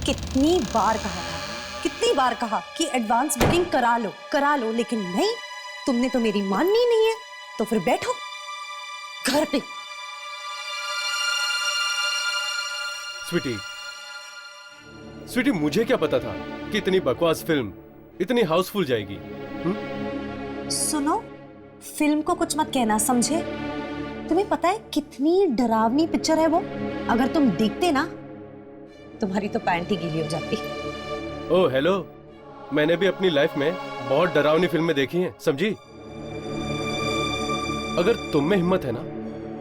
कितनी बार कहा था, कितनी बार कहा कि एडवांस बुकिंग करा लो, लेकिन नहीं, तुमने तो मेरी माननी नहीं है। तो फिर बैठो घर पे। स्वीटी, मुझे क्या पता था कि इतनी बकवास फिल्म इतनी हाउसफुल जाएगी। सुनो, फिल्म को कुछ मत कहना, समझे? तुम्हें पता है कितनी डरावनी पिक्चर है वो? अगर तुम देखते ना, तुम्हारी तो पैंट ही गीली हो जाती। ओह हेलो, मैंने भी अपनी लाइफ में बहुत डरावनी फिल्में देखी हैं, समझी? अगर तुम में हिम्मत है ना,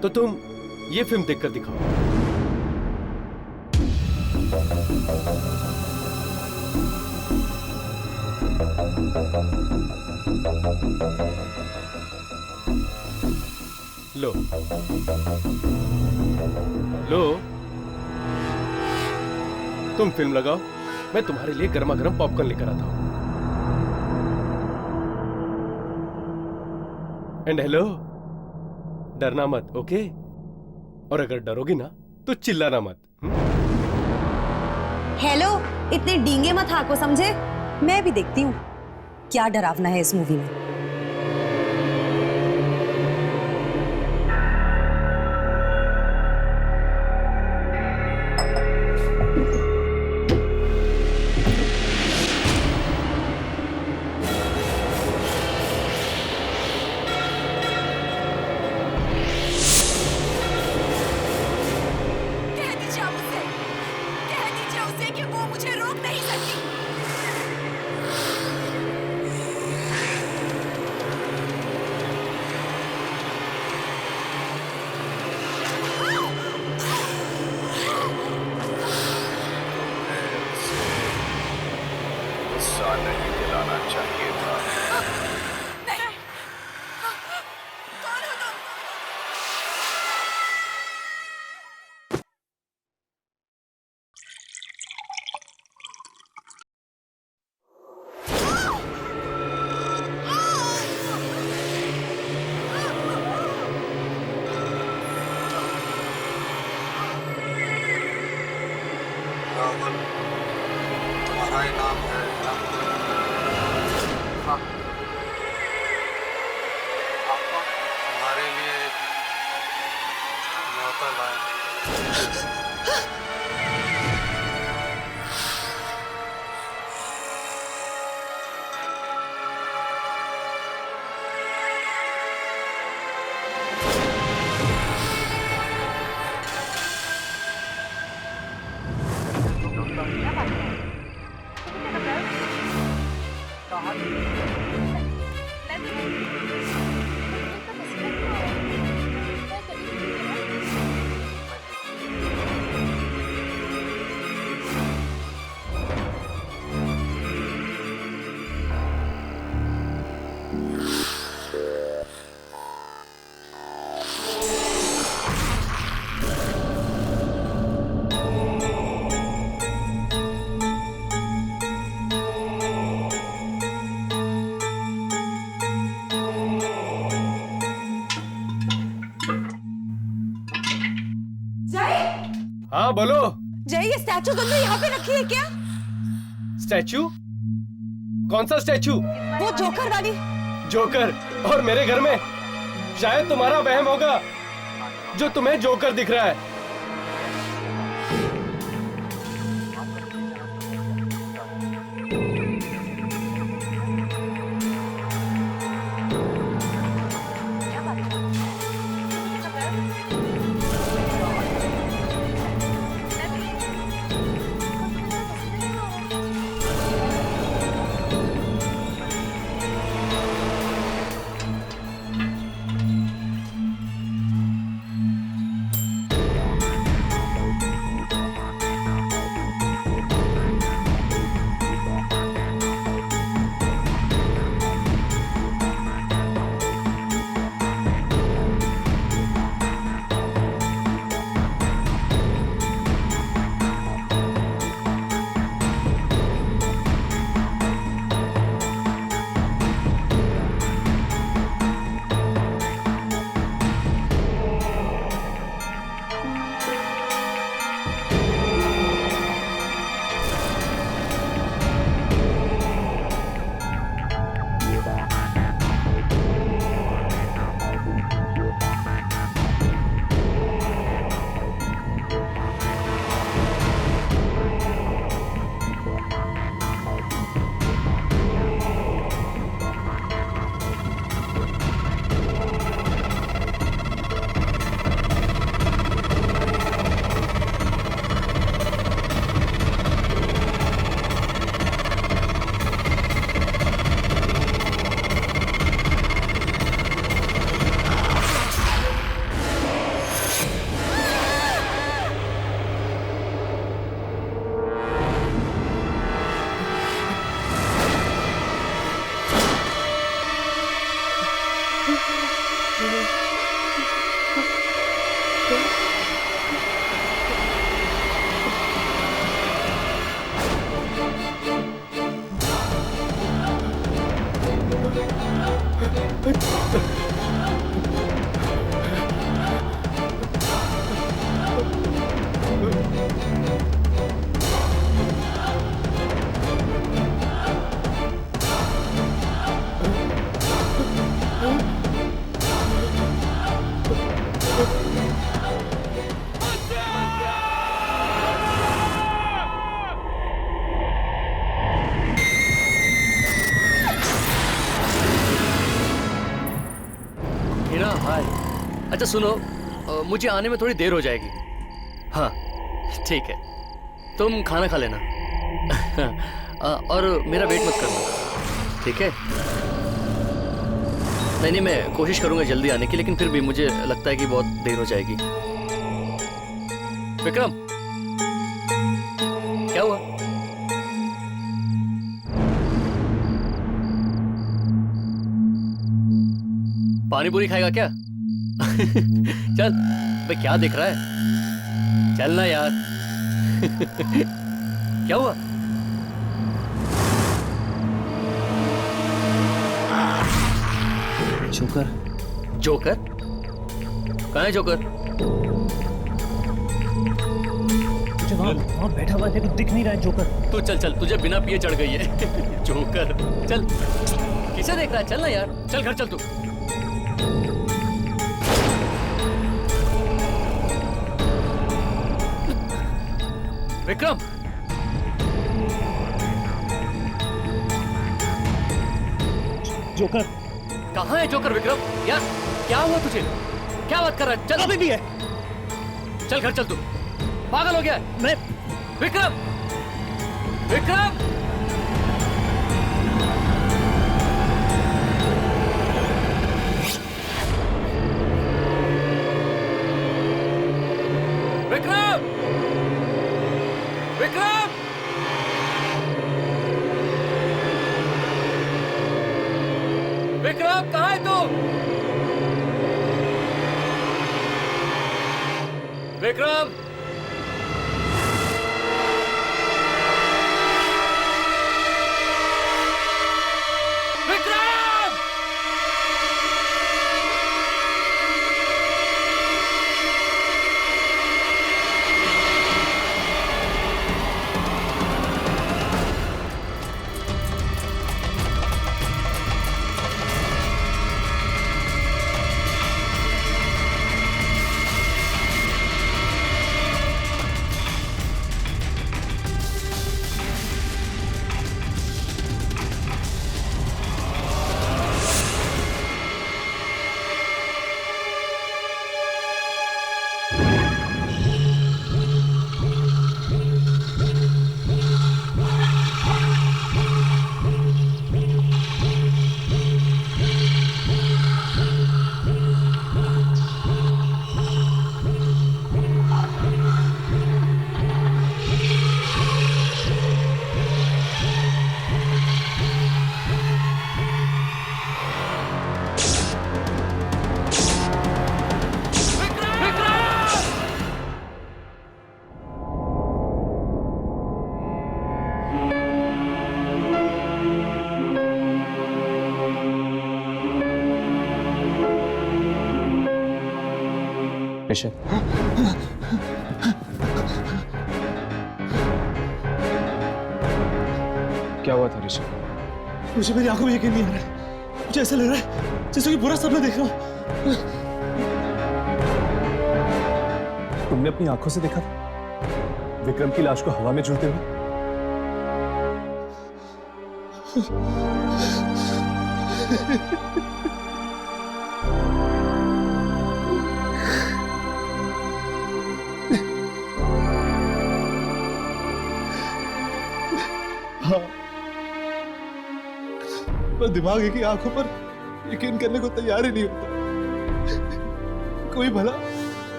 तो तुम ये फिल्म देखकर दिखाओ। लो लो, तुम फिल्म लगाओ, मैं तुम्हारे लिए गर्मा गर्म पॉपकॉर्न लेकर आता हूं। एंड हेलो, डरना मत, ओके? और अगर डरोगी ना तो चिल्लाना मत। हेलो, इतने डींगे मत हाको, समझे? मैं भी देखती हूँ क्या डरावना है इस मूवी में। कह दीजिए उसे कि वो मुझे रोक नहीं सकती। गुस्सा नहीं दिलाना चाहिए था। नहीं, कौन हो तुम? राहुल, तुम्हारा ही नाम है ना? हाँ। आपको तुम्हारे लिए एक न्योता लाया। हाँ बोलो। जय, ये स्टैचू तुमने यहाँ पे रखी है क्या? स्टैचू? कौन सा स्टैचू? वो जोकर वाली। जोकर? और मेरे घर में? शायद तुम्हारा वहम होगा जो तुम्हें जोकर दिख रहा है। अच्छा सुनो, मुझे आने में थोड़ी देर हो जाएगी। हाँ ठीक है, तुम खाना खा लेना। और मेरा वेट मत करना, ठीक है? नहीं, मैं कोशिश करूंगा जल्दी आने की, लेकिन फिर भी मुझे लगता है कि बहुत देर हो जाएगी। विक्रम, क्या हुआ? पानी पूरी खाएगा क्या? चल, भाई क्या देख रहा है? चल ना यार। क्या हुआ? जोकर। जोकर? कहाँ है जोकर? मुझे वहाँ बैठा हुआ है, दिख नहीं रहा है जोकर। तू चल, तुझे बिना पिए चढ़ गई है। जोकर, चल। किसे देख रहा है? चल ना यार, चल घर चल तू। विक्रम, जोकर कहाँ है जोकर? विक्रम यार, क्या हुआ तुझे? क्या बात कर रहा है? चल। अभी भी है। चल घर चल तू, पागल हो गया है? मैं विक्रम, विक्रम, विक्रम, विक्रम, विक्रम कहाँ है तू? विक्रम, विक्रम, ऋषभ, क्या हुआ था ऋषभ? मुझे मेरी आंखों में यकीन नहीं आ रहा है। मुझे ऐसा लग रहा है जैसे कि बुरा सपना देख रहा हूं। तुमने अपनी आंखों से देखा था विक्रम की लाश को हवा में झूलते हुए? हाँ, पर दिमाग की आंखों पर यकीन करने को तैयार ही नहीं होता। कोई भला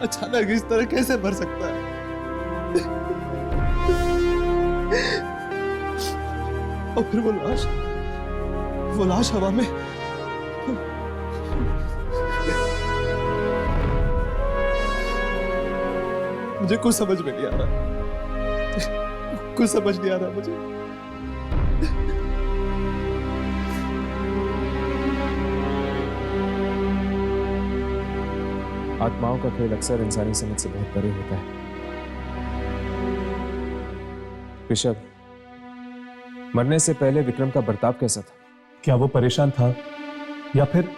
अचानक इस तरह कैसे मर सकता है? और फिर वो लाश हवा में। मुझे कुछ समझ में नहीं आ रहा, कुछ समझ नहीं आ रहा मुझे। आत्माओं का खेल अक्सर इंसानी समझ से बहुत परे होता है। ऋषभ, मरने से पहले विक्रम का बर्ताव कैसा था? क्या वो परेशान था या फिर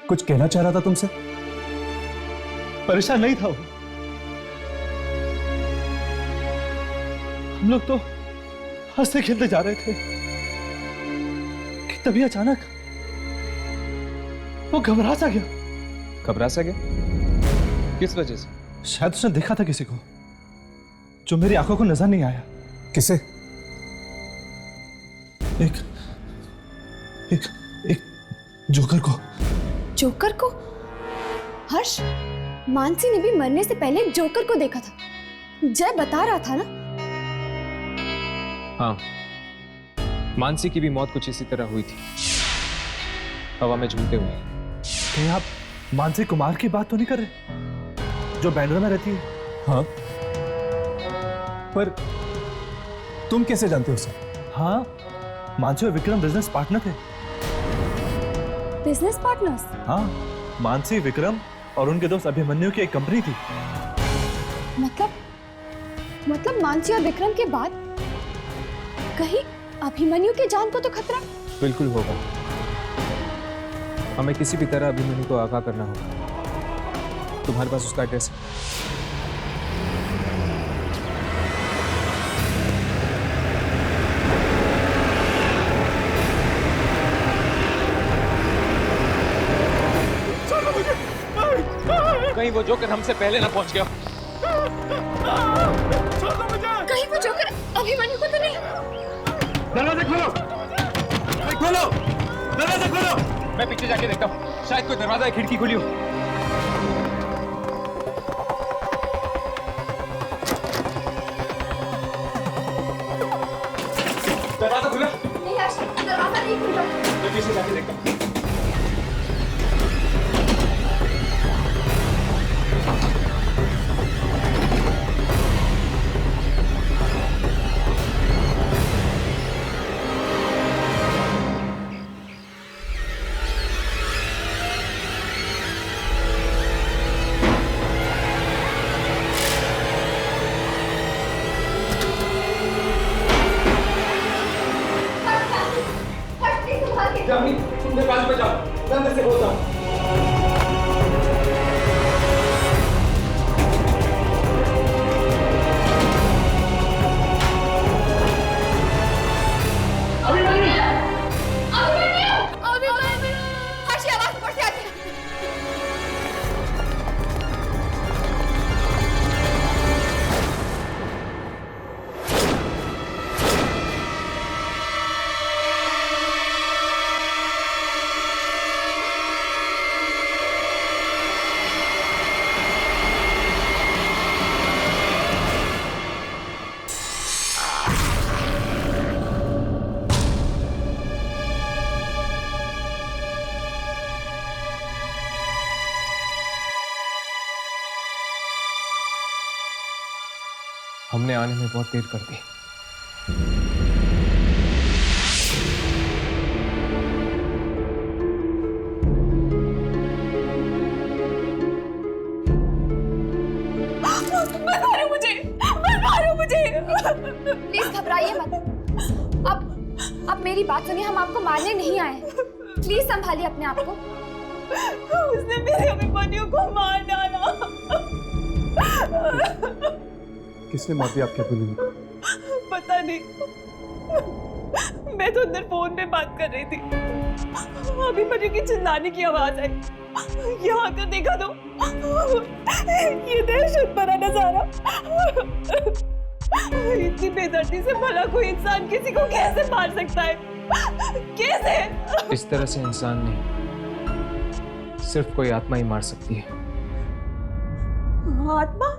कुछ कहना चाह रहा था तुमसे? परेशान नहीं था वो। हम लोग तो हंसते खेलते जा रहे थे कि तभी अचानक वो घबरा सा गया। घबरा सा गया? किस वजह से? शायद उसने देखा था किसी को जो मेरी आंखों को नजर नहीं आया। किसे? एक एक एक जोकर को। जोकर को? हर्ष, मानसी ने भी मरने से पहले जोकर को देखा था। जय बता रहा था ना। हाँ, मानसी की भी मौत कुछ इसी तरह हुई थी, हवा में झूलते हुए। कहीं आप मानसी कुमार की बात तो नहीं कर रहे जो बैंड्रा में रहती है? हाँ, पर तुम कैसे जानते हो उसे? हाँ, मानसी और विक्रम बिजनेस पार्टनर थे। Business partners? हाँ, मानसी, विक्रम और उनके दोस्त अभिमन्यु की एक कंपनी थी। मतलब मानसी और विक्रम के बाद कहीं अभिमन्यु के जान को तो खतरा? बिल्कुल होगा। हमें किसी भी तरह अभिमन्यु को आगाह करना होगा। तुम्हारे पास उसका एड्रेस है? कहीं वो जोकर हमसे पहले ना पहुंच गया। कहीं वो जोकर अभिमन्यु को तो नहीं? दरवाजा खोलो! खोलो! दरवाजा खोलो! मैं पीछे जाके देखता हूँ, शायद कोई दरवाजा या खिड़की खुली हो। दरवाजा खुला? नहीं हर्ष, दरवाजा नहीं खुल रहा। मैं पीछे जाके देखता हूँ। तुमने पास में जाओ, मैं अंदर से बोलता हूँ। हर्ष, ये आवाज ऊपर से आती है। हमने आने में बहुत देर कर दी। मुझे प्लीज घबराइए मत। अब मेरी बात सुनिए, हम आपको मारने नहीं आए। प्लीज संभालिए अपने आप को। उसने मेरे अभिमन्यु को मार डाला। किसने मार दिया आपके अभिमन्यु को? पता नहीं, मैं तो अंदर फोन पे बात कर रही थी, अभिमन्यु की चिल्लाने की आवाज आई। यहाँ आकर देखा तो ये दहशत भरा नजारा। इतनी बेदर्दी से भला कोई इंसान किसी को कैसे मार सकता है? कैसे? इस तरह से इंसान नहीं, सिर्फ कोई आत्मा ही मार सकती है। आत्मा?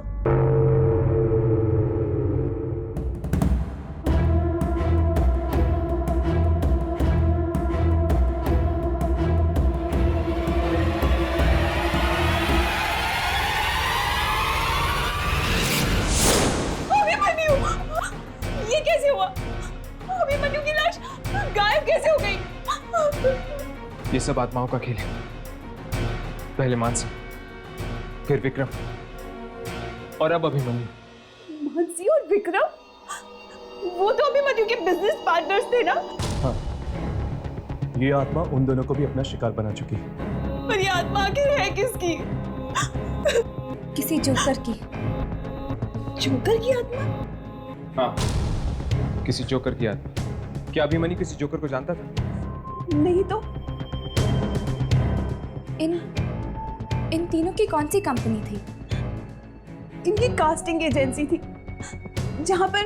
ये कैसे हुआ? अभिमन्यु की लाश गायब कैसे हो गई? ये सब आत्माओं का खेल है। पहले मानसी, फिर विक्रम और अब अभिमन्यु। मानसी और विक्रम? वो तो अभिमन्यु के बिजनेस पार्टनर्स थे ना? हाँ, ये आत्मा उन दोनों को भी अपना शिकार बना चुकी है। पर ये आत्मा आखिर है किसकी? किसी जोकर की। जोकर की आत्मा? हाँ, किसी जोकर की आत्मा। क्या अभिमन्यु किसी जोकर को जानता था? नहीं तो। इन तीनों की कौन सी कंपनी थी? इनकी कास्टिंग एजेंसी थी जहां पर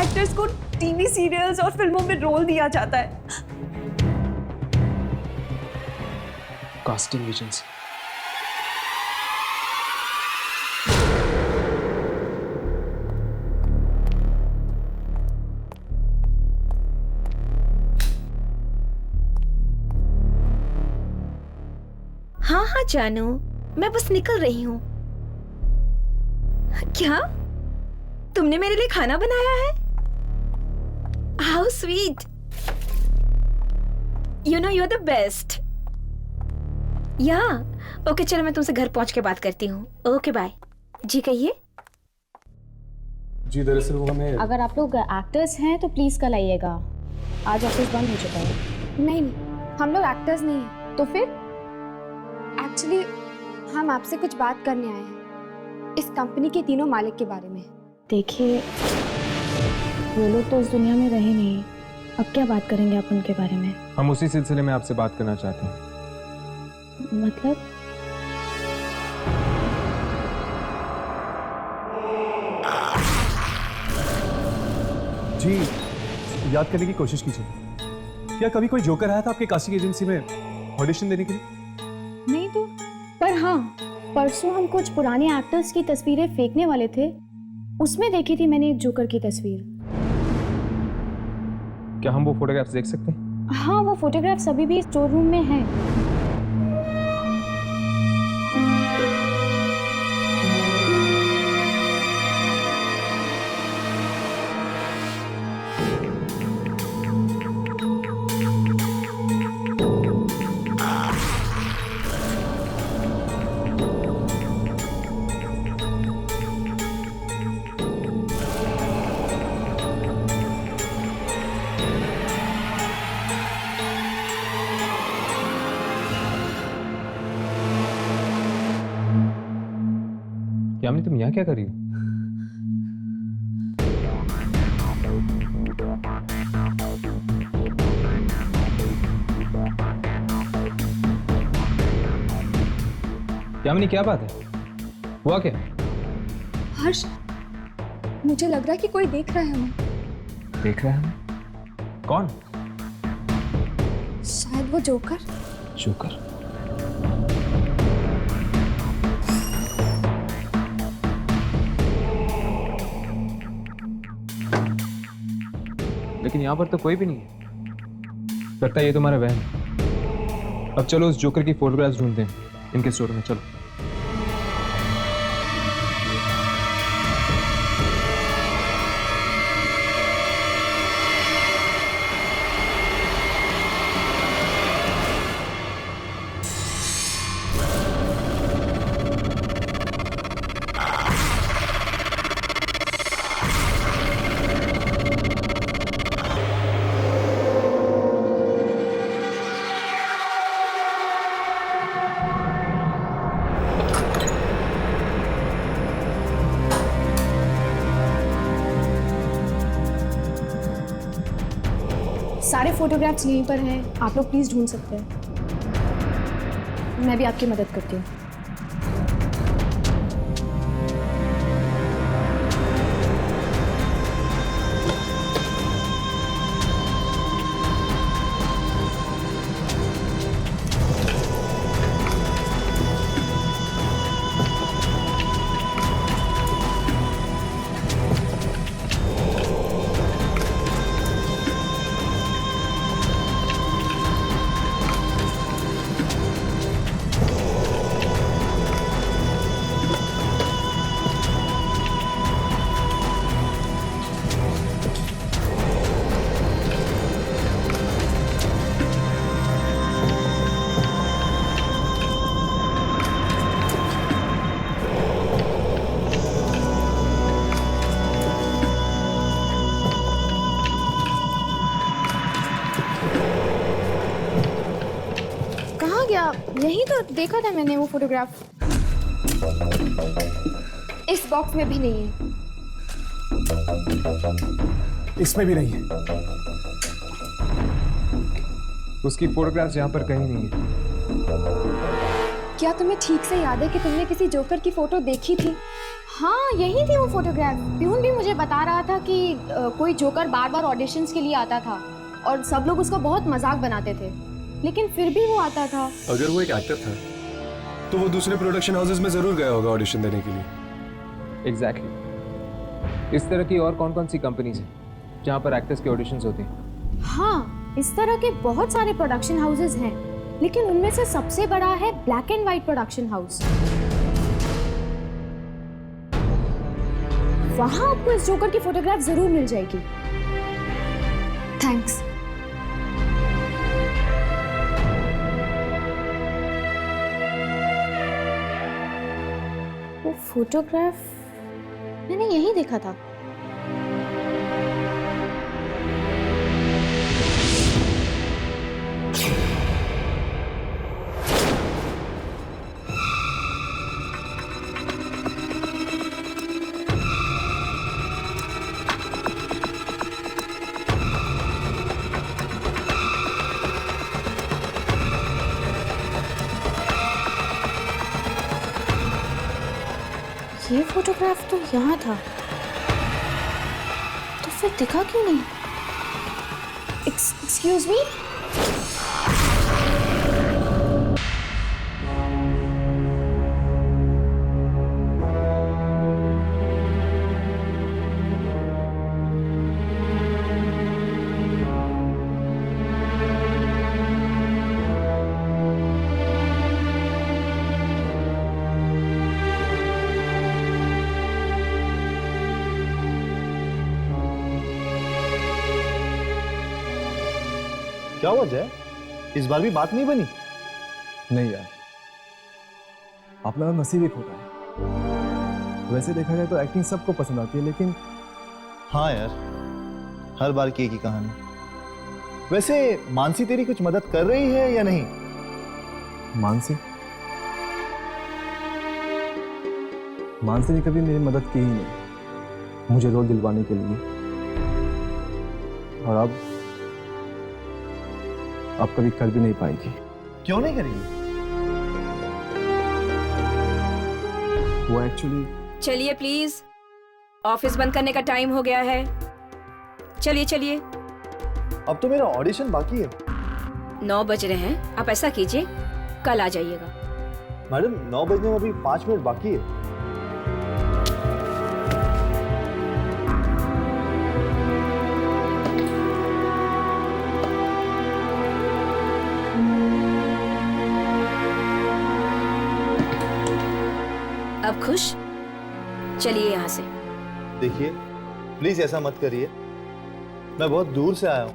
एक्टर्स को टीवी सीरियल्स और फिल्मों में रोल दिया जाता है। Casting agency. हाँ हाँ जानू, मैं बस निकल रही हूँ। क्या तुमने मेरे लिए खाना बनाया है? How sweet. You know you are the best. या ओके, चलो मैं तुमसे घर पहुंच के बात करती हूँ। Okay bye. जी कहिए। जी दरअसल वो हमें अगर आप लोग एक्टर्स हैं तो प्लीज कल आइएगा, आज ऑफिस बंद हो चुका है। नहीं नहीं, हम लोग एक्टर्स नहीं हैं। तो फिर? एक्चुअली हम आपसे कुछ बात करने आए हैं इस कंपनी के तीनों मालिक के बारे में। देखिए, वो लोग तो इस दुनिया में रहे नहीं, अब क्या बात करेंगे आप उनके बारे में? हम उसी सिलसिले में आपसे बात करना चाहते हैं। मतलब? जी याद करने की कोशिश कीजिए, क्या कभी कोई जोकर आया था आपके कास्टिंग एजेंसी में ऑडिशन देने के लिए? नहीं तो, पर हाँ, परसों हम कुछ पुराने एक्टर्स की तस्वीरें फेंकने वाले थे, उसमें देखी थी मैंने एक जोकर की तस्वीर। क्या हम वो फोटोग्राफ्स देख सकते हैं? हाँ, वो फोटोग्राफ्स अभी भी स्टोर रूम में हैं। यामिनी, तुम यहाँ क्या कर रही हो? यामिनी, क्या बात है? हुआ क्या? हर्ष, मुझे लग रहा है कि कोई देख रहा है हमें। देख रहा है हमें? कौन? शायद वो जोकर। जोकर? लेकिन यहाँ पर तो कोई भी नहीं है। लगता है ये तुम्हारा वहम है। अब चलो उस जोकर की फोटोग्राफ्स ढूंढते हैं इनके स्टोर में। चलो। सारे फोटोग्राफ्स यहीं पर हैं, आप लोग प्लीज ढूंढ सकते हैं। मैं भी आपकी मदद करती हूँ। यही तो देखा था मैंने वो फोटोग्राफ। इस बॉक्स में भी नहीं है। इसमें भी नहीं है। उसकी फोटोग्राफ्स यहाँ पर कहीं नहीं है। क्या तुम्हें ठीक से याद है कि तुमने किसी जोकर की फोटो देखी थी? हाँ यही थी वो फोटोग्राफ। प्यून भी मुझे बता रहा था कि कोई जोकर बार बार ऑडिशंस के लिए आता था और सब लोग उसका बहुत मजाक बनाते थे, लेकिन फिर भी वो आता था। अगर वो एक एक्टर था तो वो दूसरे प्रोडक्शन हाउसेस में जरूर गया होगा ऑडिशन देने के लिए। एग्जैक्टली। इस तरह की और कौन कौन सी कंपनीज हैं जहाँ पर एक्टर्स के ऑडिशंस होते हैं? हाँ, इस तरह के बहुत सारे प्रोडक्शन हाउसेस हैं, लेकिन उनमें से सबसे बड़ा है black and white production house. वहां आपको इस जोकर की फोटोग्राफ जरूर मिल जाएगी। थैंक्स। वो फोटोग्राफ मैंने यहीं देखा था। ये फोटोग्राफ तो यहाँ था, तो फिर दिखा क्यों नहीं? Excuse me? क्या हुआ जय, इस बार भी बात नहीं बनी? नहीं यार, अपना नसीब एक होता है। वैसे देखा जाए तो एक्टिंग सबको पसंद आती है, लेकिन हाँ यार, हर बार की एक ही कहानी। वैसे मानसी तेरी कुछ मदद कर रही है या नहीं? मानसी ने कभी मेरी मदद की ही नहीं मुझे रोल दिलवाने के लिए, और अब कभी कर भी नहीं पाएगी। क्यों नहीं करेगी? वो एक्चुअली। चलिए प्लीज, ऑफिस बंद करने का टाइम हो गया है। चलिए चलिए। अब तो मेरा ऑडिशन बाकी है। 9 बज रहे हैं, आप ऐसा कीजिए कल आ जाइएगा। मैडम 9 बजने में अभी 5 मिनट बाकी है। अब खुश? चलिए यहाँ से। देखिए प्लीज ऐसा मत करिए, मैं बहुत दूर से आया हूँ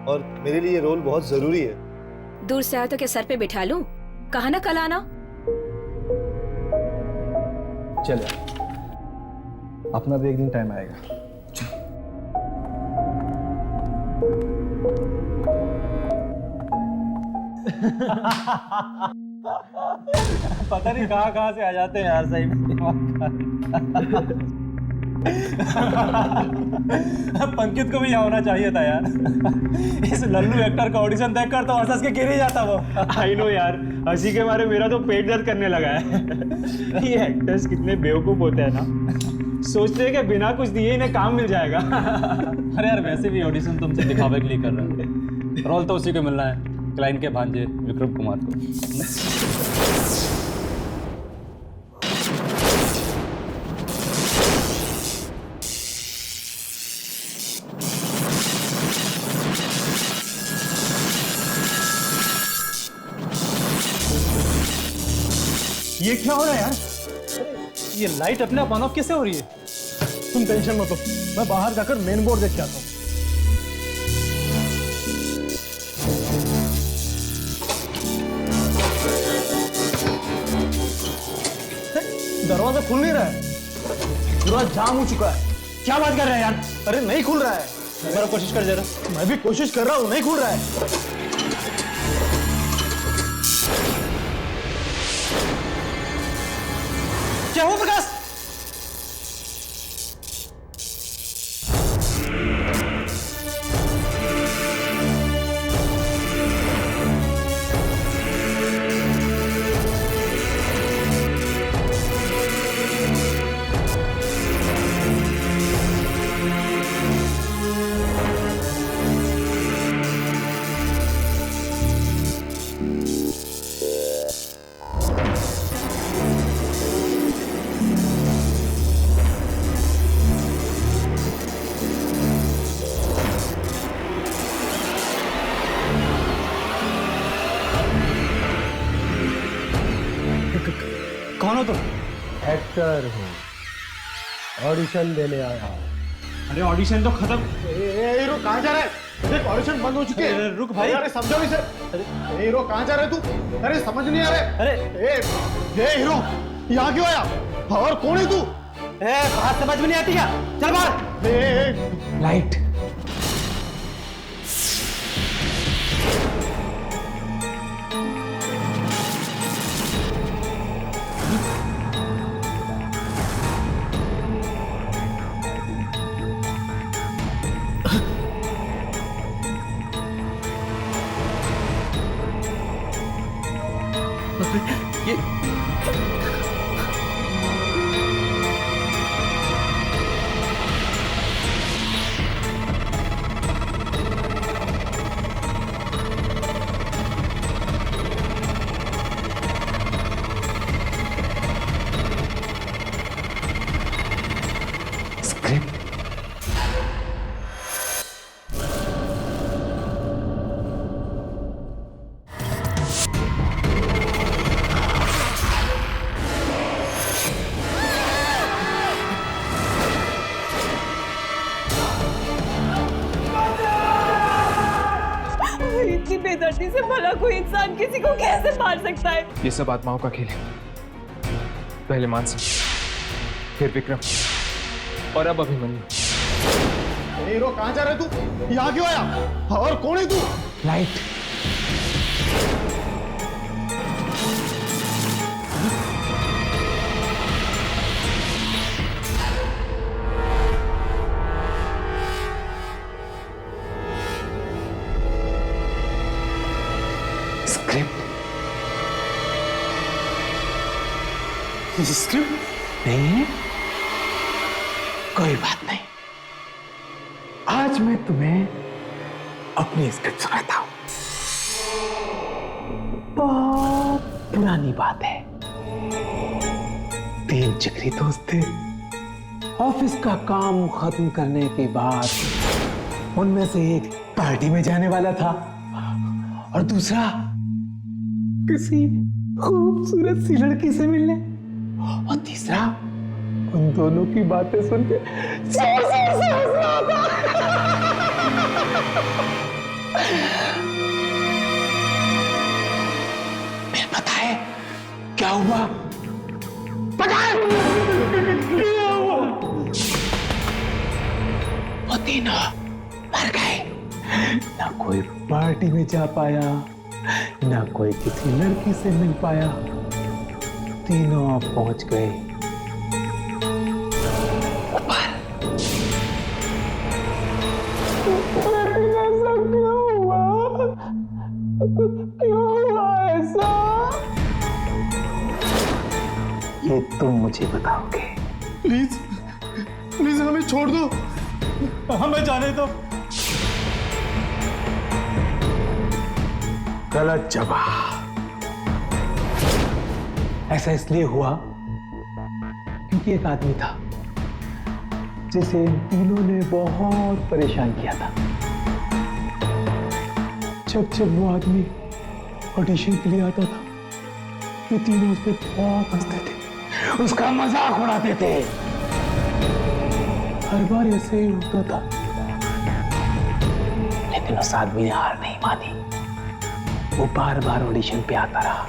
और मेरे लिए ये रोल बहुत जरूरी है। दूर से आया तो क्या सर पे बिठा लूं? कहा ना कल आना। चले, अपना भी एक दिन टाइम आएगा। पता नहीं कहाँ से आ जाते हैं यार, सही में। पंकित को भी यहाँ होना चाहिए था यार। इस लल्लू एक्टर का ऑडिशन देखकर तो हंस के गिर ही जाता वो। आई नो यार, हंसी के मारे मेरा तो पेट दर्द करने लगा है। ये एक्टर्स कितने बेवकूफ होते हैं ना, सोचते हैं कि बिना कुछ दिए इन्हें काम मिल जाएगा। अरे यार वैसे भी ऑडिशन तुमसे दिखावे के लिए कर रहे हैं, रोल तो उसी को मिलना है, क्लाइंट के भांजे विक्रम कुमार को। ये क्या हो रहा है यार? ये लाइट अपने आप ऑन ऑफ कैसे हो रही है? तुम टेंशन मत लो, मैं बाहर जाकर मेन बोर्ड देख के आता हूँ। दरवाजा खुल नहीं रहा है, दरवाजा जाम हो चुका है। क्या बात कर रहे हैं यार? अरे नहीं खुल रहा है। मेरा कोशिश कर जरा। मैं भी कोशिश कर रहा हूँ, नहीं खुल रहा है। क्या हुआ प्रकाश? हो तुम? एक्टर हूँ, ऑडिशन देने आया हूँ। अरे ऑडिशन तो खत्म। हीरो कहाँ जा रहा है? देख ऑडिशन बंद हो चुके हैं। रुक भाई। अरे समझो इसे। अरे हीरो कहाँ जा रहा है तू? अरे समझ नहीं आ रहा है। अरे ये हीरो यहाँ क्यों आया? और कौन है तू? बात समझ में नहीं आती क्या? चल बाहर। लाइट। ये इतनी बेदर्दी से भला कोई इंसान किसी को कैसे मार सकता है? ये सब आत्माओं का खेल है। पहले मानसी, फिर विक्रम और अब अभिमन्यु। हीरो कहाँ जा रहा है तू? यहाँ क्यों आया? और कौन है तू? लाइट। स्क्रिप्ट नहीं है? कोई बात नहीं, आज मैं तुम्हें अपनी स्क्रिप्ट सुनाता हूं। बहुत पुरानी बात है। 3 जिगरी दोस्त थे। ऑफिस का काम खत्म करने के बाद उनमें से एक पार्टी में जाने वाला था और दूसरा किसी खूबसूरत सी लड़की से मिलने, और तीसरा उन दोनों की बातें सुन के जोर जोर से हंस रहा था। फिर पता है क्या हुआ? पता है क्या हुआ? वो तीनों मर गए। ना कोई पार्टी में जा पाया, ना कोई किसी लड़की से मिल पाया। तीनों पहुंच गए ऊपर। ऐसा क्यों हुआ? क्यों हुआ ऐसा? ये तुम मुझे बताओगे। प्लीज प्लीज हमें छोड़ दो, हमें जाने दो। गलत जवाब। ऐसा इसलिए हुआ क्योंकि एक आदमी था जिसे इन तीनों ने बहुत परेशान किया था। जब वो आदमी ऑडिशन के लिए आता था, ये तीनों उस पर बहुत हंसते थे, उसका मजाक उड़ाते थे। हर बार ऐसे ही होता था, लेकिन उस आदमी ने हार नहीं मानी। वो बार बार ऑडिशन पे आता रहा।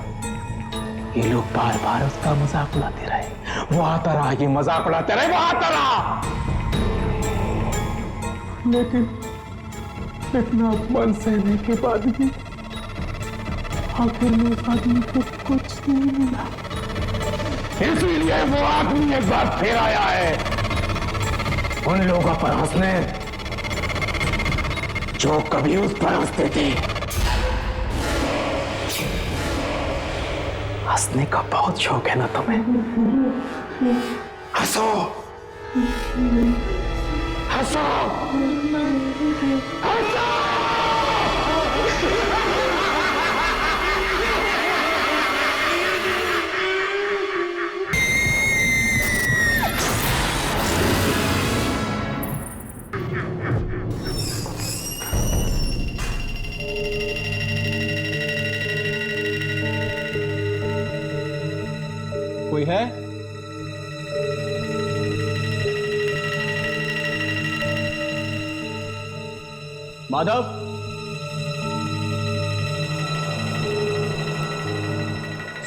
ये लोग बार बार उसका मजाक उड़ाते रहे। वो आता रहा, ये मजाक उड़ाते रहे, वो आता रहा। लेकिन इतना अपमान सहने के बाद भी आखिर में उस आदमी को कुछ नहीं मिला। इसलिए वो आदमी एक बार फिर आया है उन लोगों पर हंसने जो कभी उस पर हंसते थे। हंसने का बहुत शौक है ना तुम्हें? हंसो, हंसो, हंसो। कोई कोई है? माधव,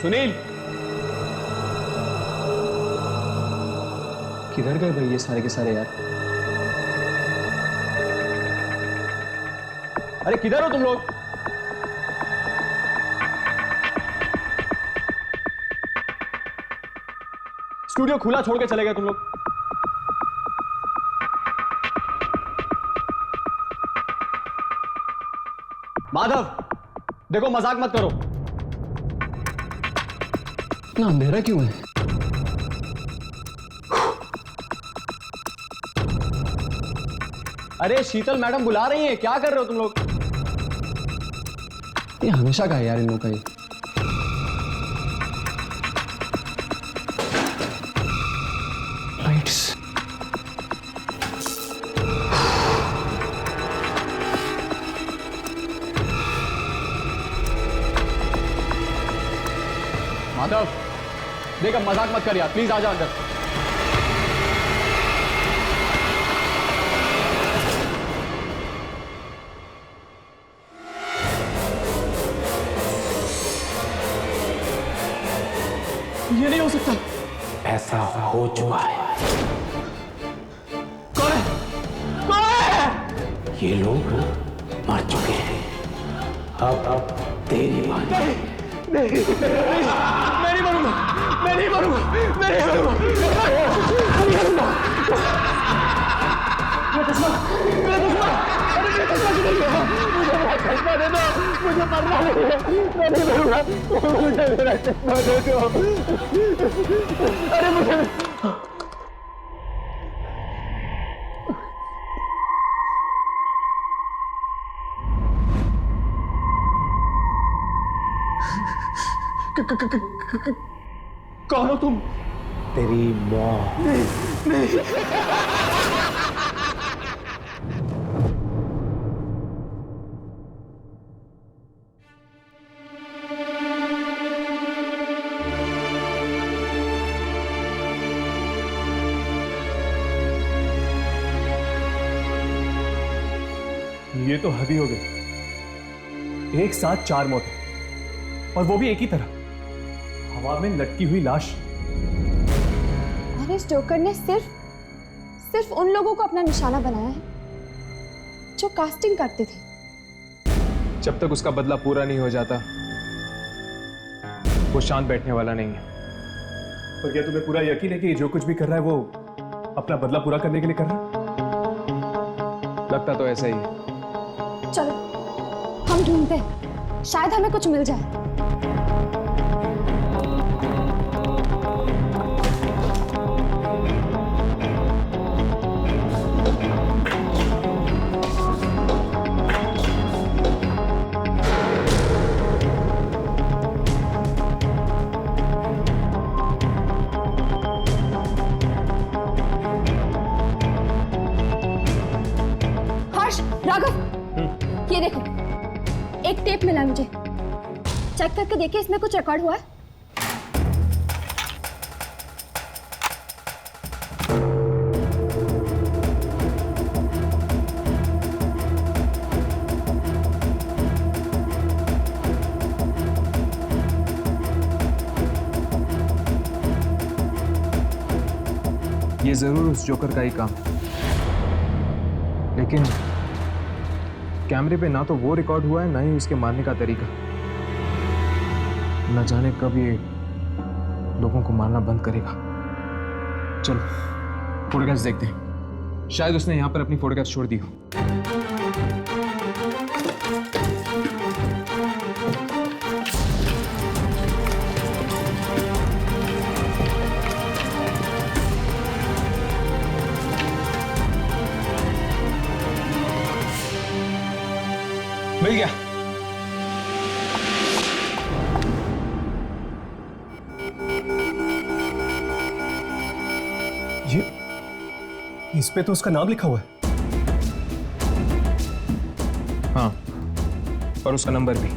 सुनील, किधर गए भाई ये सारे के सारे यार? अरे किधर हो तुम लोग? स्टूडियो खुला छोड़ के चले गए तुम लोग। माधव, देखो मजाक मत करो। इतना अंधेरा क्यों है? अरे शीतल मैडम बुला रही हैं, क्या कर रहे हो तुम लोग? ये हमेशा का है यार इन लोगों का ये। लाइट्स। माधव, देख अब मजाक मत कर यार, प्लीज आ जा अंदर। ये नहीं हो सकता। ऐसा हो चुका है। कौन है? कौन है? ये लोग मर चुके हैं। अब तेरी बारी। मैं नहीं मरूंगा, मैं नहीं मरूंगा, मैं नहीं मरूंगा, मैं नहीं मरूंगा। मेरा चश्मा, मेरा चश्मा, अरे मेरा चश्मा किधर गया? मुझे मेरा चश्मा दे दो, मुझे मरना नहीं है, मैं नहीं मरूंगा, मुझे मेरा चश्मा दे दो। अरे मुझे कौन हो तुम? तेरी मौत। नहीं। ये तो हद ही हो गई। एक साथ 4 मौतें, और वो भी एक ही तरह, हवा में लटकी हुई लाश। और इस जोकर ने सिर्फ उन लोगों को अपना निशाना बनाया है जो कास्टिंग करते थे। जब तक उसका बदला पूरा नहीं हो जाता वो शांत बैठने वाला नहीं है। और क्या तुम्हें पूरा यकीन है कि जो कुछ भी कर रहा है वो अपना बदला पूरा करने के लिए कर रहा है? लगता तो ऐसा ही है। चलो हम ढूंढते हैं, शायद हमें कुछ मिल जाए। राघव, ये देखो, एक टेप मिला मुझे। चेक करके देखिए इसमें कुछ रिकॉर्ड हुआ है। ये जरूर उस जोकर का ही काम, लेकिन कैमरे पे ना तो वो रिकॉर्ड हुआ है ना ही उसके मारने का तरीका। न जाने कब ये लोगों को मारना बंद करेगा। चलो फोटोग्राफ्स देखते हैं, शायद उसने यहां पर अपनी फोटोग्राफ्स छोड़ दी हो। मिल गया। ये इस पे तो उसका नाम लिखा हुआ है। हाँ, और उसका नंबर भी।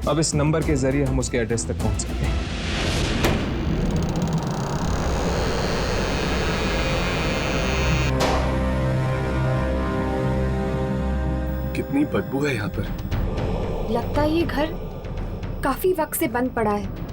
अब इस नंबर के जरिए हम उसके एड्रेस तक पहुंच सकते हैं। कितनी बदबू है यहाँ पर। लगता है ये घर काफी वक्त से बंद पड़ा है।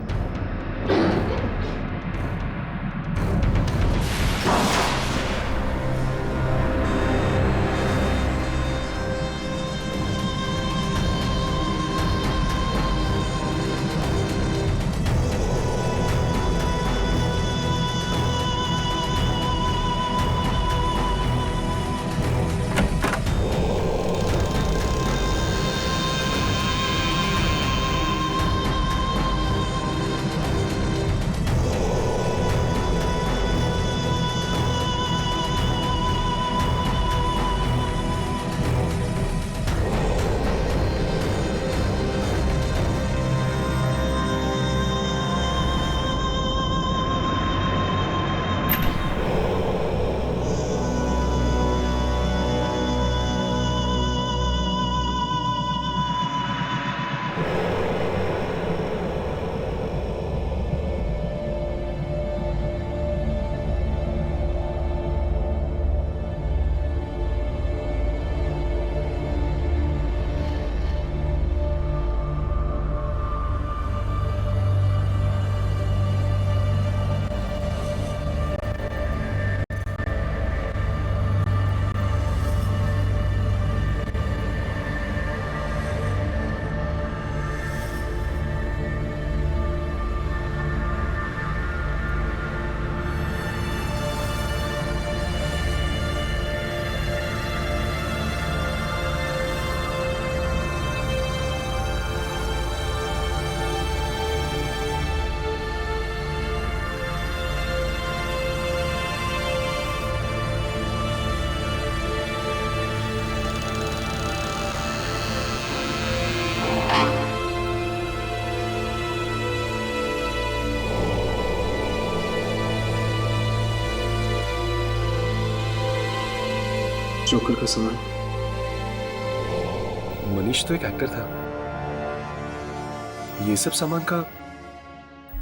जोकर का सामान। मनीष तो एक एक्टर था, ये सब सामान का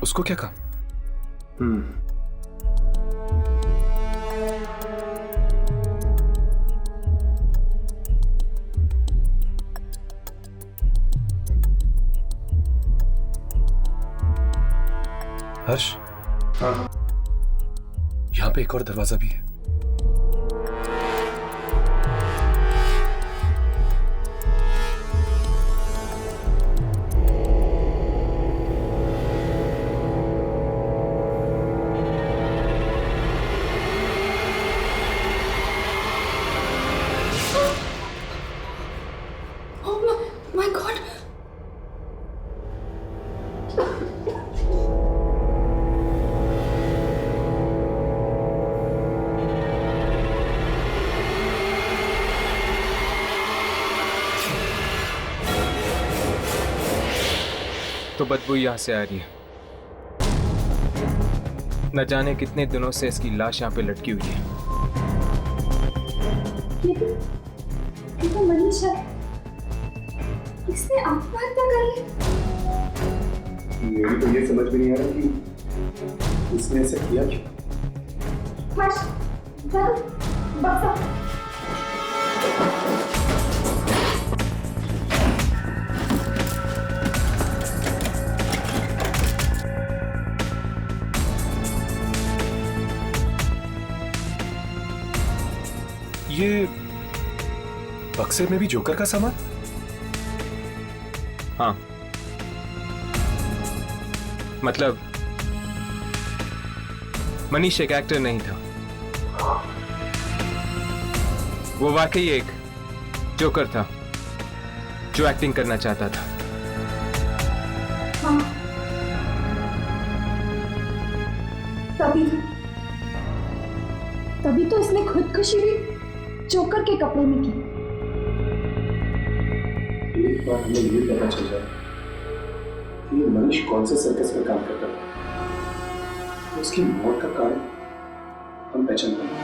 उसको क्या काम? हर्ष, हाँ, यहाँ पे एक और दरवाजा भी है। तो बदबू यहाँ से आ रही है। न जाने कितने दिनों से इसकी लाश यहाँ पे लटकी हुई है। ये तो मनीष है। इसने आत्महत्या कर ली। मेरी तो ये समझ में नहीं आ रहा कि इसने ऐसा किया क्यों। हर्ष, बक्सा। ये बक्से में भी जोकर का सामान? हाँ, मतलब मनीष एक एक्टर नहीं था, वो वाकई एक जोकर था जो एक्टिंग करना चाहता था। हाँ। तभी तो इसने खुदकुशी भी जोकर के कपड़े में की। एक बार हमें ये पता चल जाए कि मनीष कौन से सर्कस में काम करता था, उसकी मौत का कारण हम पहचान पाएंगे।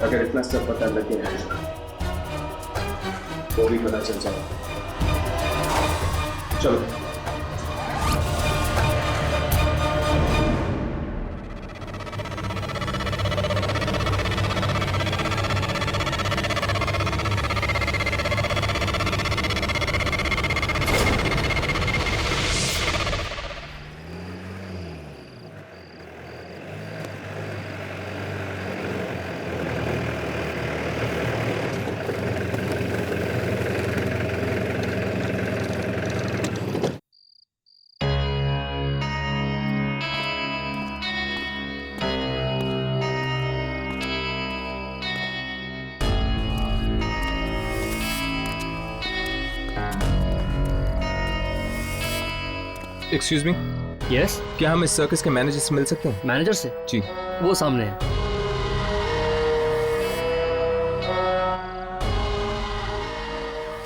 अगर इतना सब पता लगे तो भी पता चल जाए। चलो। एक्सक्यूज मी, यस, क्या हम इस सर्कस के मैनेजर से मिल सकते हैं? मैनेजर से? जी। वो सामने है।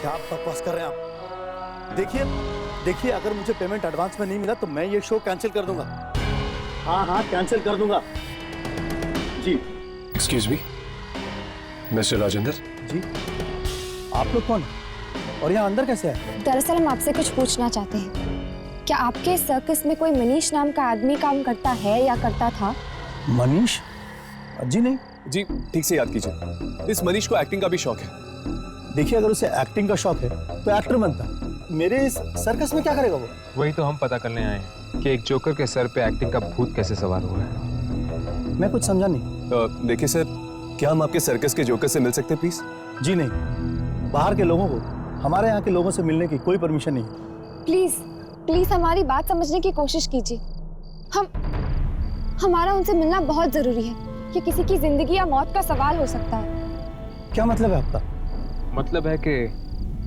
क्या आप बकवास कर रहे हैं आप? देखिए अगर मुझे पेमेंट एडवांस में नहीं मिला तो मैं ये शो कैंसिल कर दूंगा। हाँ कैंसिल कर दूंगा जी। Excuse me, mister Rajendra. जी, आप लोग कौन और यहाँ अंदर कैसे है? दरअसल हम आपसे कुछ पूछना चाहते हैं। क्या आपके सर्कस में कोई मनीष नाम का आदमी काम करता है या करता था? मनीष? जी नहीं। जी ठीक से याद कीजिए, इस मनीष को एक्टिंग का भी शौक है। देखिए अगर उसे एक्टिंग का शौक है तो एक्टर बनता, मेरे इस सर्कस में क्या करेगा वो? वही तो हम पता करने आए हैं कि एक जोकर के सर पे एक्टिंग का भूत कैसे सवार हुआ है। मैं कुछ समझा नहीं। देखिए सर, क्या हम आपके सर्कस के जोकर से मिल सकते हैं प्लीज? जी नहीं, बाहर के लोगों को हमारे यहाँ के लोगों से मिलने की कोई परमिशन नहीं। प्लीज हमारी बात समझने की कोशिश कीजिए। हमारा उनसे मिलना बहुत जरूरी है। ये किसी की जिंदगी या मौत का सवाल हो सकता है। क्या मतलब है आपका? मतलब है कि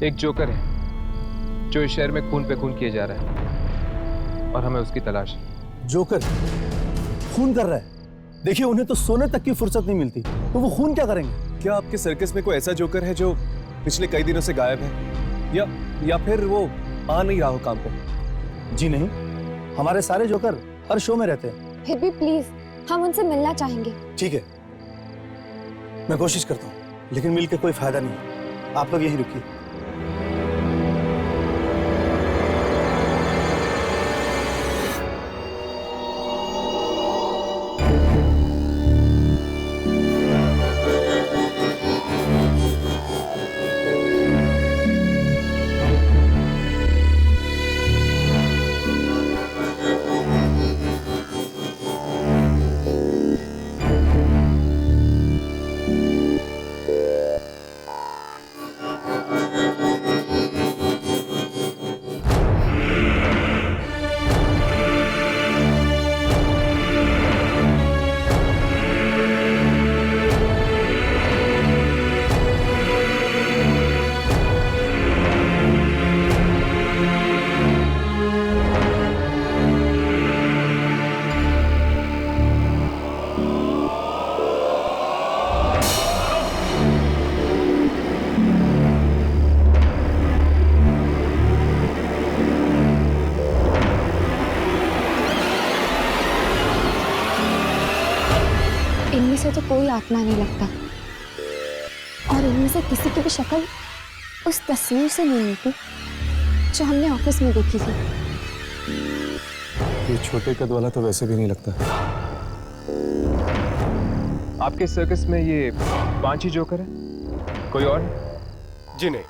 एक जोकर है जो इस शहर में खून पे खून किए जा रहा है और हमें उसकी तलाश है। जोकर खून कर रहा है? देखिए उन्हें तो सोने तक की फुर्सत नहीं मिलती, तो वो खून क्या करेंगे? क्या आपके सर्कस में कोई ऐसा जोकर है जो पिछले कई दिनों से गायब है, या फिर वो आ नहीं रहा हो काम पे? जी नहीं, हमारे सारे जोकर हर शो में रहते हैं। फिर भी प्लीज हम उनसे मिलना चाहेंगे। ठीक है, मैं कोशिश करता हूँ, लेकिन मिलकर कोई फायदा नहीं। आप लोग यहीं रुकिए। इनमें से तो कोई आत्मा नहीं लगता और इनमें से किसी की भी शक्ल उस तस्वीर से नहीं मिलती जो हमने ऑफिस में देखी थी। ये छोटे कद वाला तो वैसे भी नहीं लगता। आपके सर्कस में ये 5 ही जोकर है, कोई और? जी नहीं,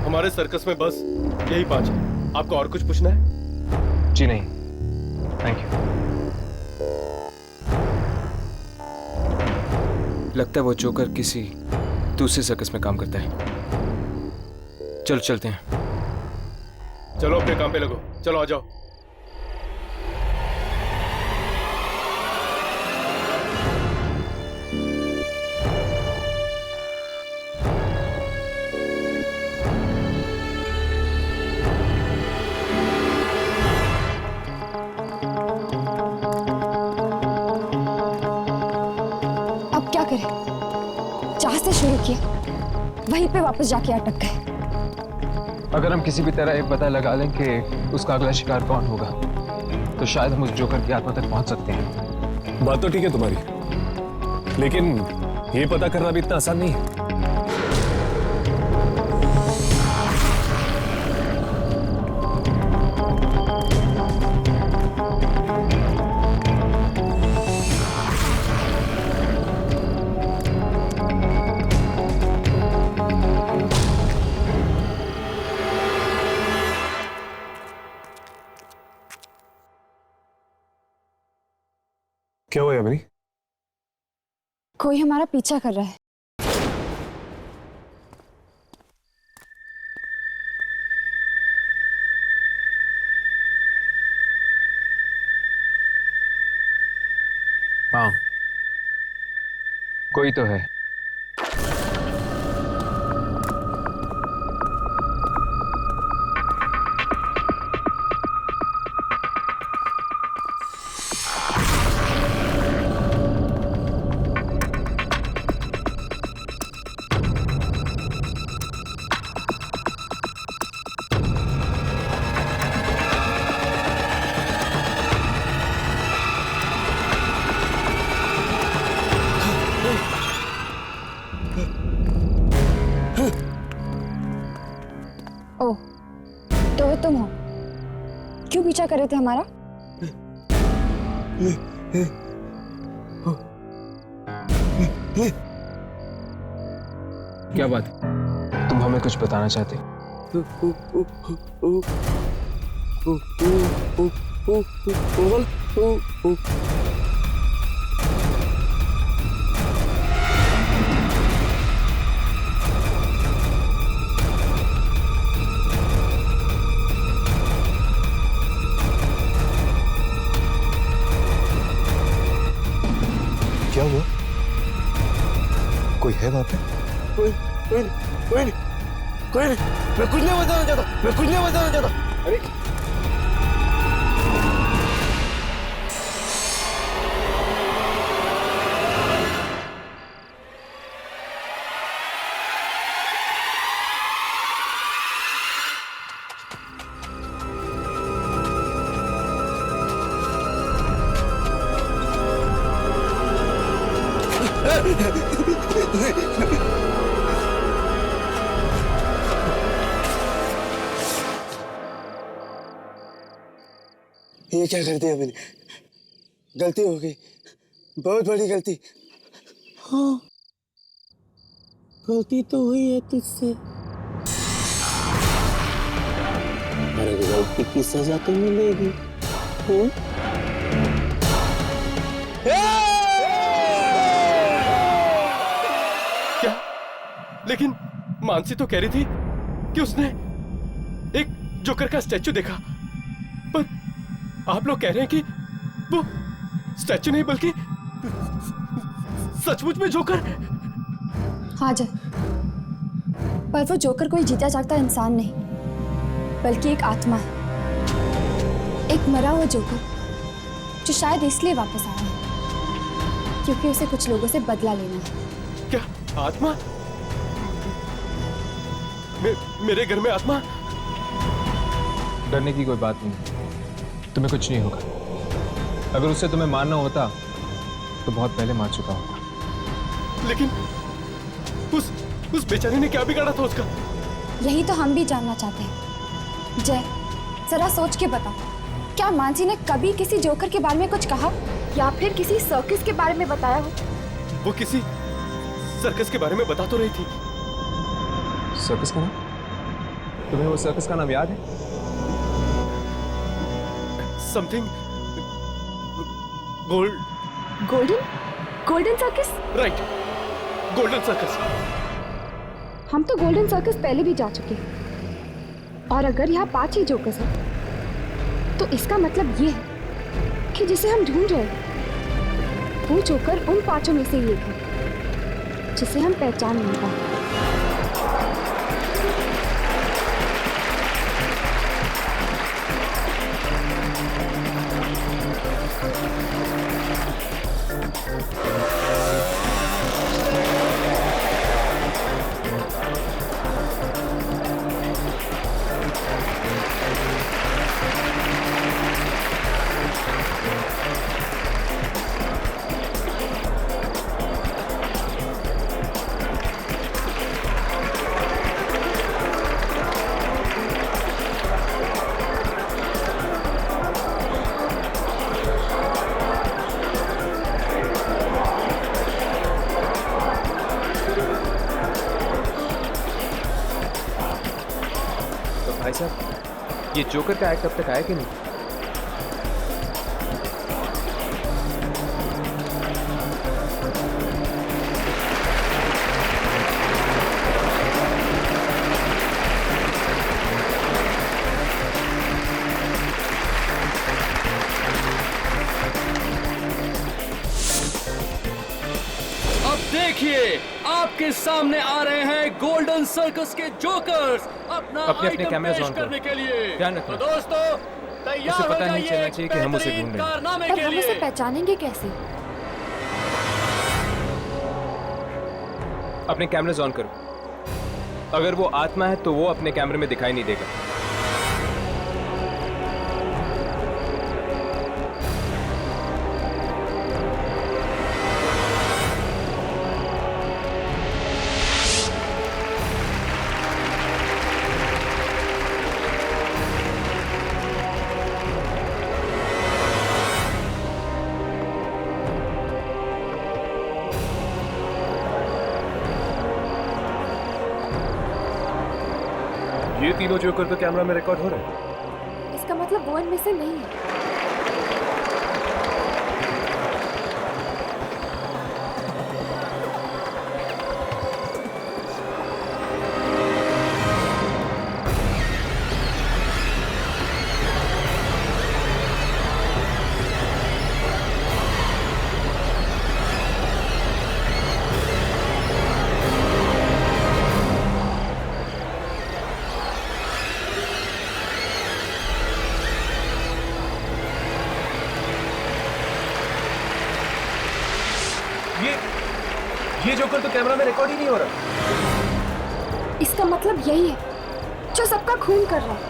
हमारे सर्कस में बस यही 5 है। आपको और कुछ पूछना है? जी नहीं, थैंक यू। लगता है वो जोकर किसी दूसरे सर्कस में काम करता है। चलो चलते हैं। चलो अपने काम पे लगो, चलो आ जाओ। अब क्या करें? जहां से शुरू किया वहीं पे वापस जाके अटक गए। अगर हम किसी भी तरह ये पता लगा लें कि उसका अगला शिकार कौन होगा तो शायद हम उस जोकर की आत्मा तक पहुंच सकते हैं। बात तो ठीक है तुम्हारी, लेकिन ये पता करना भी इतना आसान नहीं है। क्या हुआ यामिनी? कोई हमारा पीछा कर रहा है। हाँ, कोई तो है। तुम हो? क्यों पीछा कर रहे थे हमारा? क्या बात है? तुम हमें कुछ बताना चाहते हो? क्या हुआ? कोई है वहां पे? कोई नहीं, मैं कुछ नहीं बताना चाहता, अरे ये क्या कर दिया मैंने? गलती हो गई, बहुत बड़ी गलती। हाँ, गलती तो हुई है तुझसे, पर गलती की सजा तो मिलेगी। क्या? लेकिन मानसी तो कह रही थी कि उसने एक जोकर का स्टैचू देखा, पर आप लोग कह रहे हैं कि वो स्टैचू नहीं बल्कि सचमुच में जोकर। हाँ जय, पर वो जोकर कोई जीता जागता इंसान नहीं, बल्कि एक आत्मा है, एक मरा हुआ जोकर जो शायद इसलिए वापस आया है क्योंकि उसे कुछ लोगों से बदला लेना है। क्या आत्मा? मेरे घर में आत्मा? डरने की कोई बात नहीं, तुम्हें कुछ नहीं होगा। अगर उससे तुम्हें मारना होता तो बहुत पहले मार चुका होता। लेकिन उस बेचारे ने क्या बिगाड़ा था उसका? यही तो हम भी जानना चाहते हैं। जय, जरा सोच के बता, क्या मानसी ने कभी किसी जोकर के बारे में कुछ कहा या फिर किसी सर्कस के बारे में बताया हो? वो किसी सर्कस के बारे में बता तो रही थी। सर्कस का नाम? तुम्हें वो सर्कस का नाम याद है? Something golden circus? Right, golden circus. हम तो गोल्डन सर्कस पहले भी जा चुके हैं, और अगर यहाँ 5 ही जोकर्स हैं तो इसका मतलब ये है कि जिसे हम ढूंढ रहे हैं वो जोकर उन 5 में से एक है जिसे हम पहचान नहीं पाए। भाई साहब, ये जोकर का एक्ट अब तक आया कि नहीं? अब देखिए, आपके सामने आ रहे हैं गोल्डन सर्कस के जोकर्स अपना अपने कैमरे पेश ऑन करो। करने के लिए। ध्यान रखना। तो दोस्तों, तैयार उसे हो पता नहीं जाइए चलना एक चाहिए कि हम उसे बेहतरीन ढूंढ रहे हैं। कारनामे पर के हम लिए। उसे पहचानेंगे कैसे? अपने कैमरे ऑन करो। अगर वो आत्मा है तो वो अपने कैमरे में दिखाई नहीं देगा। ये तीनों जोकर तो कैमरा में रिकॉर्ड हो रहे हैं। इसका मतलब वो इनमें से नहीं है। ये जोकर तो कैमरा में रिकॉर्ड ही नहीं हो रहा। इसका मतलब यही है जो सबका खून कर रहा है।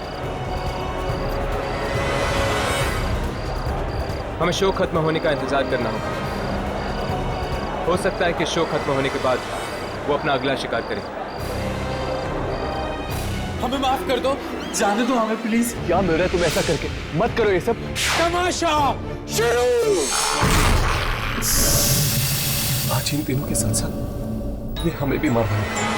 हमें शो खत्म होने का इंतजार करना होगा। हो सकता है कि शो खत्म होने के बाद वो अपना अगला शिकार करे। हमें माफ कर दो, जाने दो हमें प्लीज। क्या मिल रहा है तुम ऐसा करके? मत करो ये सब। तमाशा शुरू। आज इन तीनों के साथ साथ ये हमें भी मार देंगे।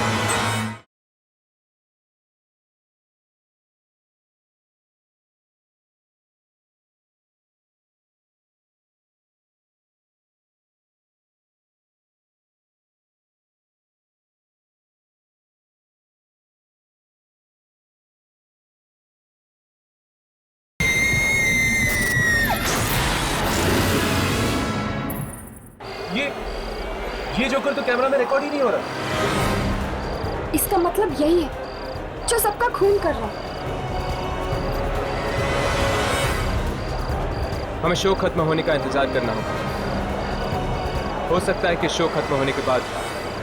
ये जोकर तो कैमरा में रिकॉर्ड ही नहीं हो रहा। इसका मतलब यही है जो सबका खून कर रहा है। हमें शो खत्म होने का इंतजार करना होगा। हो सकता है कि शो खत्म होने के बाद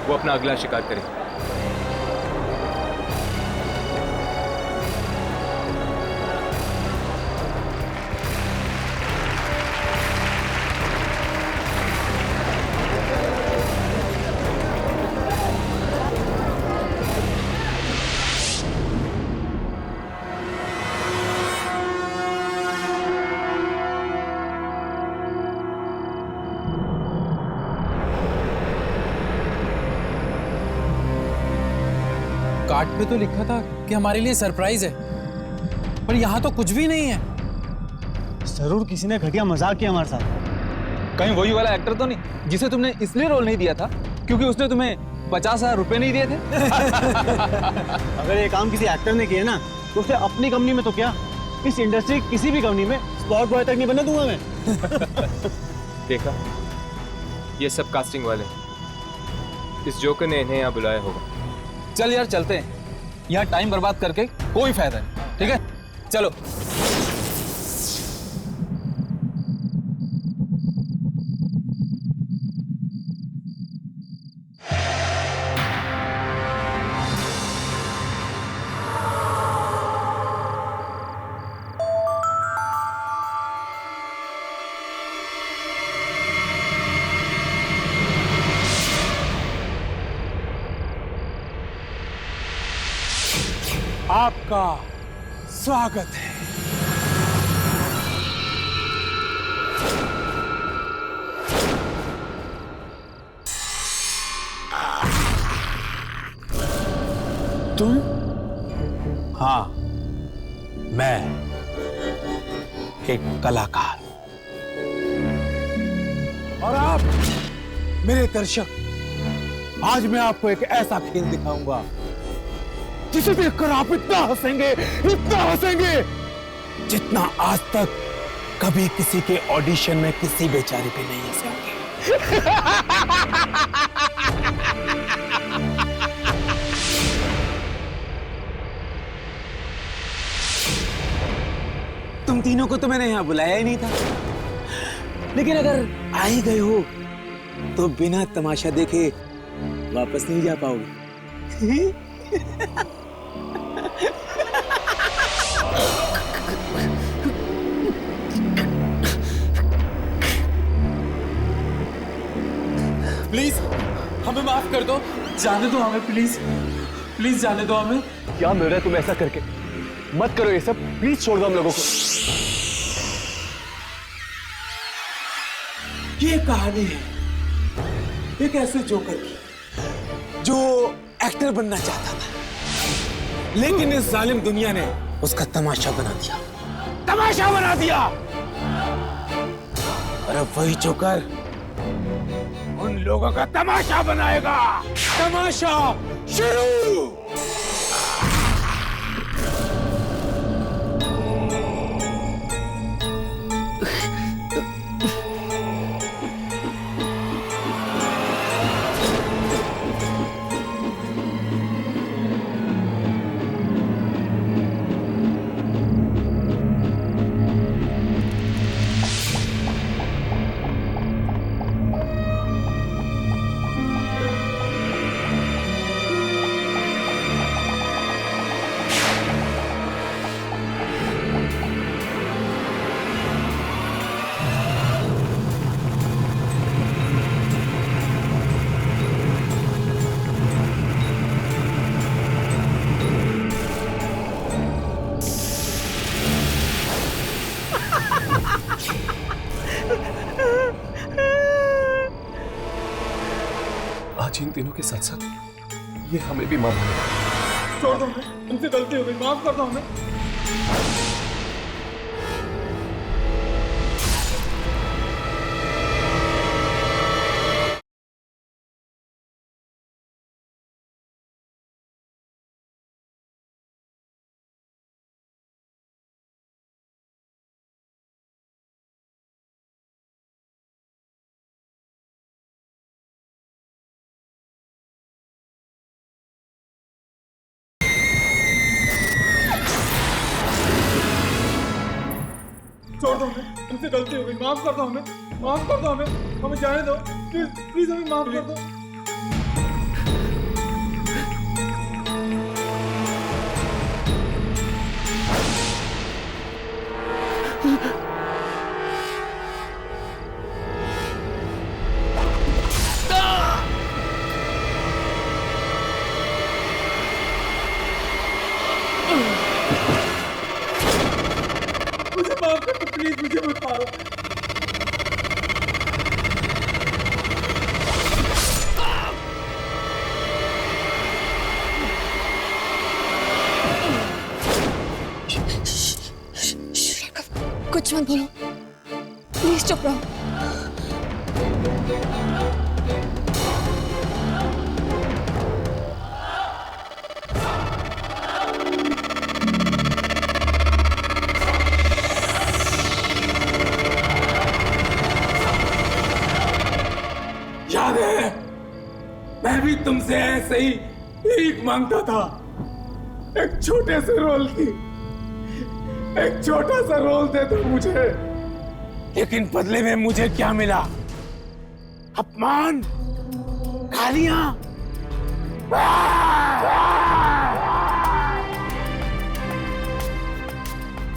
वो अपना अगला शिकार करे। कार्ड पे तो लिखा था कि हमारे लिए सरप्राइज है, पर यहाँ तो कुछ भी नहीं है। जरूर किसी ने घटिया मजाक किया हमारे साथ। कहीं वही वाला एक्टर तो नहीं जिसे तुमने इसलिए रोल नहीं दिया था क्योंकि उसने तुम्हें 50,000 रुपए नहीं दिए थे? अगर ये काम किसी एक्टर ने किया ना तो उसे अपनी कंपनी में तो क्या, इस इंडस्ट्री किसी भी कंपनी में स्पॉट बॉय तक नहीं बनने दूंगा मैं। देखा, ये सब कास्टिंग वाले हैं। इस जोकर ने इन्हें यहाँ बुलाया होगा। चल यार चलते हैं, यहाँ टाइम बर्बाद करके कोई फायदा नहीं। ठीक है चलो। आपका स्वागत है। तुम? हाँ, मैं एक कलाकार। और आप मेरे दर्शक, आज मैं आपको एक ऐसा खेल दिखाऊंगा जिसे देखकर आप इतना हंसेंगे जितना आज तक कभी किसी के ऑडिशन में किसी बेचारे पे नहीं हंसे होंगे। तुम तीनों को तो मैंने यहां बुलाया ही नहीं था, लेकिन अगर आ ही गए हो तो बिना तमाशा देखे वापस नहीं जा पाओगे। प्लीज हमें माफ कर दो, जाने दो हमें प्लीज, प्लीज जाने दो हमें। क्या मिल रहा है तुम ऐसा करके? मत करो ये सब, प्लीज छोड़ दो हम लोगों को। ये कहानी है एक ऐसे जोकर की जो एक्टर बनना चाहता था, लेकिन इस जालिम दुनिया ने उसका तमाशा बना दिया, तमाशा बना दिया। और अब वही जोकर उन लोगों का तमाशा बनाएगा। तमाशा शुरू। आज इन तीनों के साथ साथ ये हमें भी माफ करेगा। छोड़ दो हमें, हमसे गलती हो गई, माफ कर दो हमें। छोड़ दो हमें, हमसे गलती हो गई, माफ कर दो हमें, माफ कर दो हमें जाने दो, प्लीज प्लीज हमें माफ कर दो। मुझे माफ कर दो प्लीज, मुझे मत मारो। कुछ मत बोलो, प्लीज चुप रहो। याद है, मैं भी तुमसे ऐसे ही भीख मांगता था, एक छोटे से रोल की, एक छोटा सा रोल दे दो मुझे। लेकिन बदले में मुझे क्या मिला? अपमान, गालियां।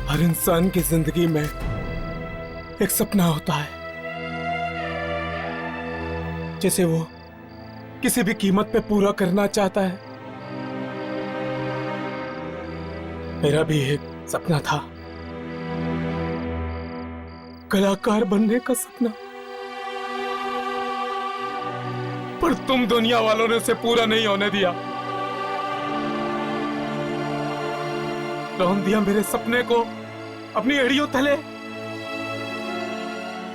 हर इंसान की जिंदगी में एक सपना होता है जिसे वो किसी भी कीमत पे पूरा करना चाहता है। मेरा भी एक सपना था, कलाकार बनने का सपना, पर तुम दुनिया वालों ने उसे पूरा नहीं होने दिया। रौंद दिया मेरे सपने को अपनी एड़ियों तले,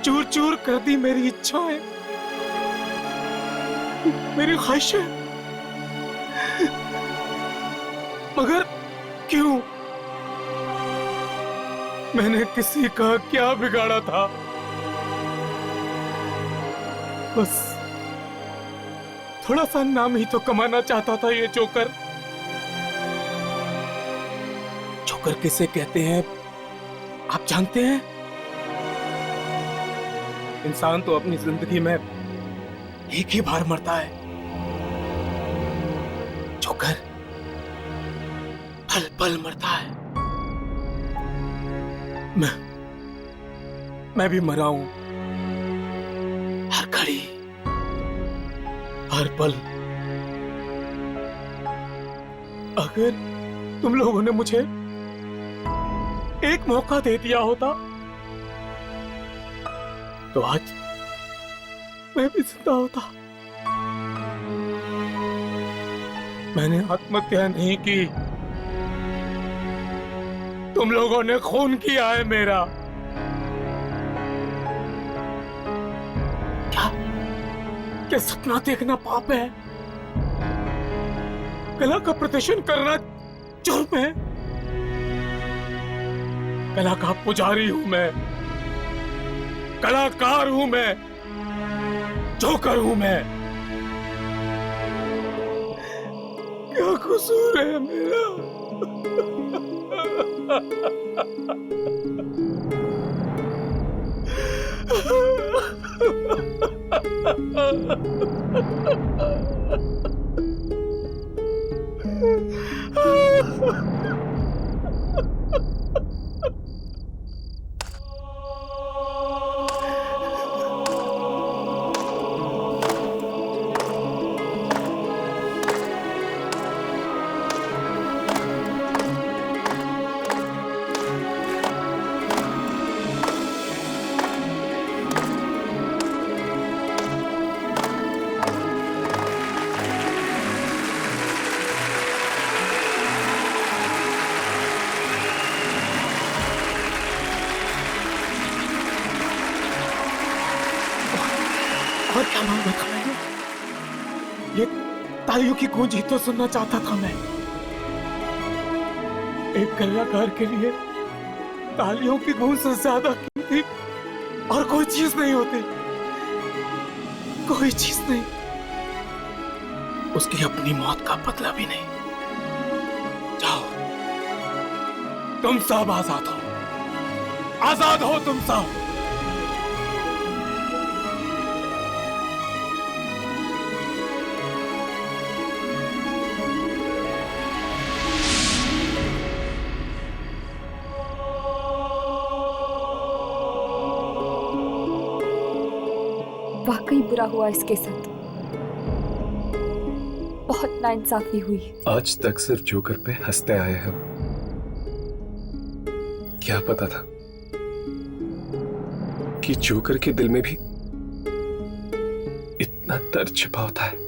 चूर चूर कर दी मेरी इच्छाएं, मेरी ख्वाहिशें। मगर क्यों? मैंने किसी का क्या बिगाड़ा था? बस थोड़ा सा नाम ही तो कमाना चाहता था ये जोकर। जोकर किसे कहते हैं आप जानते हैं? इंसान तो अपनी जिंदगी में एक ही बार मरता है, जोकर पल पल मरता है। मैं भी मरा हूं, हर घड़ी, हर पल। अगर तुम लोगों ने मुझे एक मौका दे दिया होता तो आज मैं भी जिंदा होता। मैंने आत्महत्या नहीं की, तुम लोगों ने खून किया है मेरा। क्या सपना देखना पाप है? कला का प्रदर्शन करना जुर्म है? कला का पुजारी हूं मैं, कलाकार हूं मैं, जोकर हूं मैं। क्या कसूर है मेरा? और क्या मांगा था मैंने? ये तालियों की गूंज ही तो सुनना चाहता था मैं। एक कलाकार के लिए तालियों की गूंज से ज्यादा कीमती और कोई चीज नहीं होती, कोई चीज नहीं। उसकी अपनी मौत का बदला भी नहीं। जाओ, तुम सब आजाद हो, आजाद हो तुम सब। वाकई बुरा हुआ इसके साथ, बहुत नाइंसाफी हुई। आज तक सिर्फ जोकर पे हंसते आए हम। क्या पता था कि जोकर के दिल में भी इतना दर्द छिपा होता है।